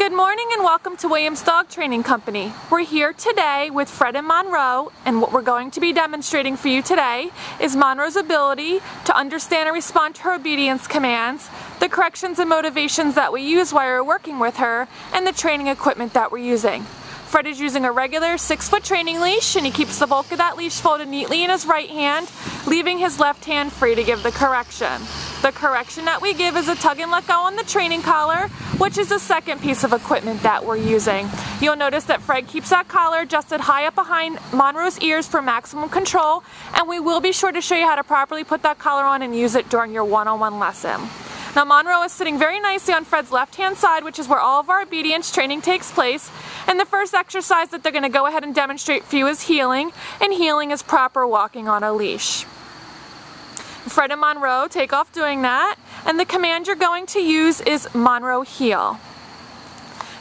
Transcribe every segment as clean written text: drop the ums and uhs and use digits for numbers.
Good morning and welcome to Williams Dog Training Company. We're here today with Fred and Monroe, and what we're going to be demonstrating for you today is Monroe's ability to understand and respond to her obedience commands, the corrections and motivations that we use while we're working with her, and the training equipment that we're using. Fred is using a regular 6-foot training leash, and he keeps the bulk of that leash folded neatly in his right hand, leaving his left hand free to give the correction. The correction that we give is a tug and let go on the training collar, which is the second piece of equipment that we're using. You'll notice that Fred keeps that collar adjusted high up behind Monroe's ears for maximum control, and we will be sure to show you how to properly put that collar on and use it during your one-on-one lesson. Now Monroe is sitting very nicely on Fred's left-hand side, which is where all of our obedience training takes place. And the first exercise that they're going to go ahead and demonstrate for you is heeling, and heeling is proper walking on a leash. Fred and Monroe take off doing that, and the command you're going to use is Monroe heel.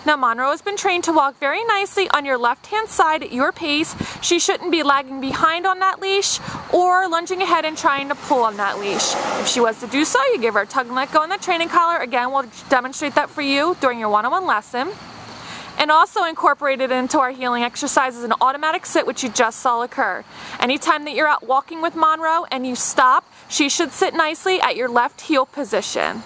Now Monroe has been trained to walk very nicely on your left-hand side at your pace. She shouldn't be lagging behind on that leash or lunging ahead and trying to pull on that leash. If she was to do so, you give her a tug and let go on the training collar. Again, we'll demonstrate that for you during your one-on-one lesson. And also incorporated into our heeling exercise is an automatic sit, which you just saw occur. Anytime that you're out walking with Monroe and you stop, she should sit nicely at your left heel position.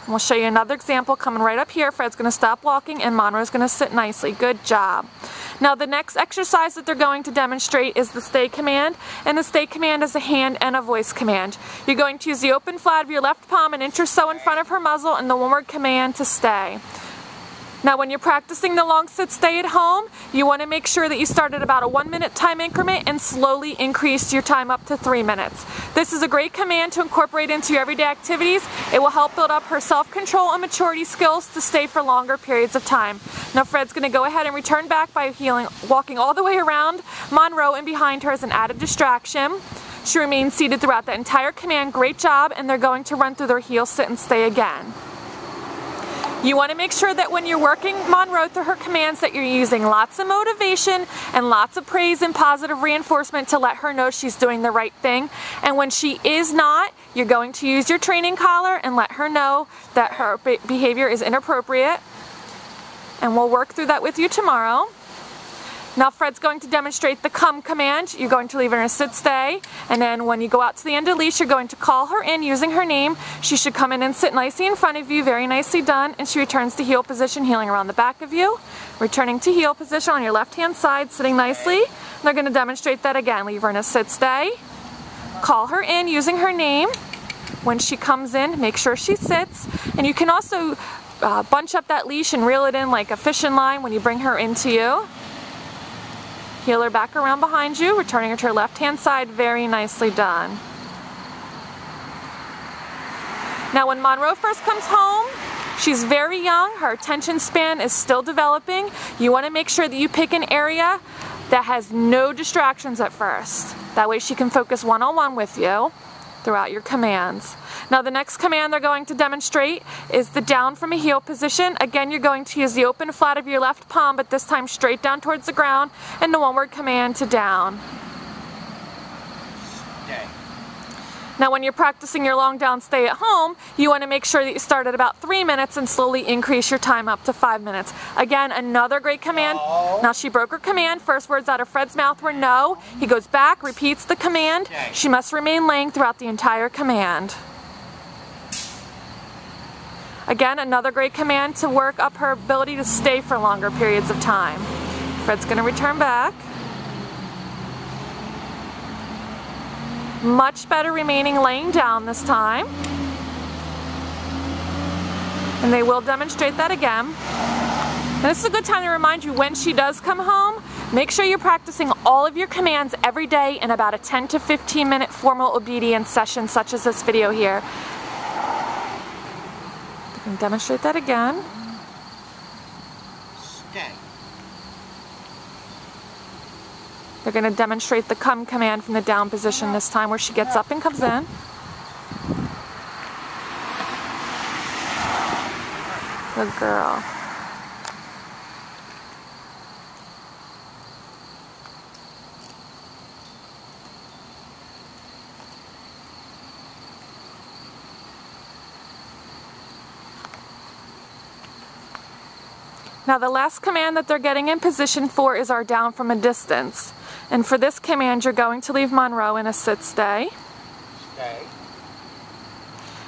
And we'll show you another example coming right up here. Fred's going to stop walking and Monroe's going to sit nicely. Good job. Now the next exercise that they're going to demonstrate is the stay command, and the stay command is a hand and a voice command. You're going to use the open flat of your left palm an inch or so in front of her muzzle and the one-word command to stay. Now when you're practicing the long sit stay at home, you want to make sure that you start at about a 1-minute time increment and slowly increase your time up to 3 minutes. This is a great command to incorporate into your everyday activities. It will help build up her self-control and maturity skills to stay for longer periods of time. Now Fred's going to go ahead and return back by walking all the way around Monroe, and behind her is an added distraction. She remains seated throughout the entire command. Great job, and they're going to run through their heel sit and stay again. You want to make sure that when you're working Monroe through her commands that you're using lots of motivation and lots of praise and positive reinforcement to let her know she's doing the right thing. And when she is not, you're going to use your training collar and let her know that her behavior is inappropriate. And we'll work through that with you tomorrow. Now Fred's going to demonstrate the come command. You're going to leave her in a sit stay, and then when you go out to the end of the leash, you're going to call her in using her name. She should come in and sit nicely in front of you, very nicely done, and she returns to heel position, heeling around the back of you. Returning to heel position on your left-hand side, sitting nicely. And they're going to demonstrate that again. Leave her in a sit stay. Call her in using her name. When she comes in, make sure she sits. And you can also bunch up that leash and reel it in like a fishing line when you bring her into you. Heel her back around behind you, returning her to her left-hand side, very nicely done. Now when Monroe first comes home, she's very young, her attention span is still developing. You want to make sure that you pick an area that has no distractions at first. That way she can focus one-on-one with you throughout your commands. Now the next command they're going to demonstrate is the down from a heel position. Again, you're going to use the open flat of your left palm, but this time straight down towards the ground, and the one-word command to down. Okay. Now when you're practicing your long down stay at home, you want to make sure that you start at about 3 minutes and slowly increase your time up to 5 minutes. Again, another great command. No. Now she broke her command. First words out of Fred's mouth were no. He goes back, repeats the command. Okay. She must remain laying throughout the entire command. Again, another great command to work up her ability to stay for longer periods of time. Fred's going to return back. Much better remaining laying down this time. And they will demonstrate that again. And this is a good time to remind you, when she does come home, make sure you're practicing all of your commands every day in about a 10 to 15 minute formal obedience session such as this video here. And demonstrate that again. Stay. They're going to demonstrate the come command from the down position this time, where she gets up and comes in. Good girl. Now the last command that they're getting in position for is our down from a distance. And for this command, you're going to leave Monroe in a sit stay. Stay.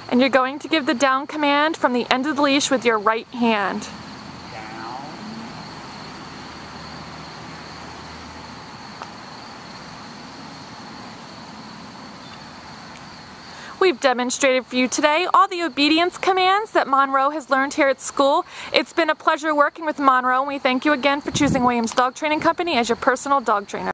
And you're going to give the down command from the end of the leash with your right hand. Down. We've demonstrated for you today all the obedience commands that Monroe has learned here at school. It's been a pleasure working with Monroe, and we thank you again for choosing Williams Dog Training Company as your personal dog trainer.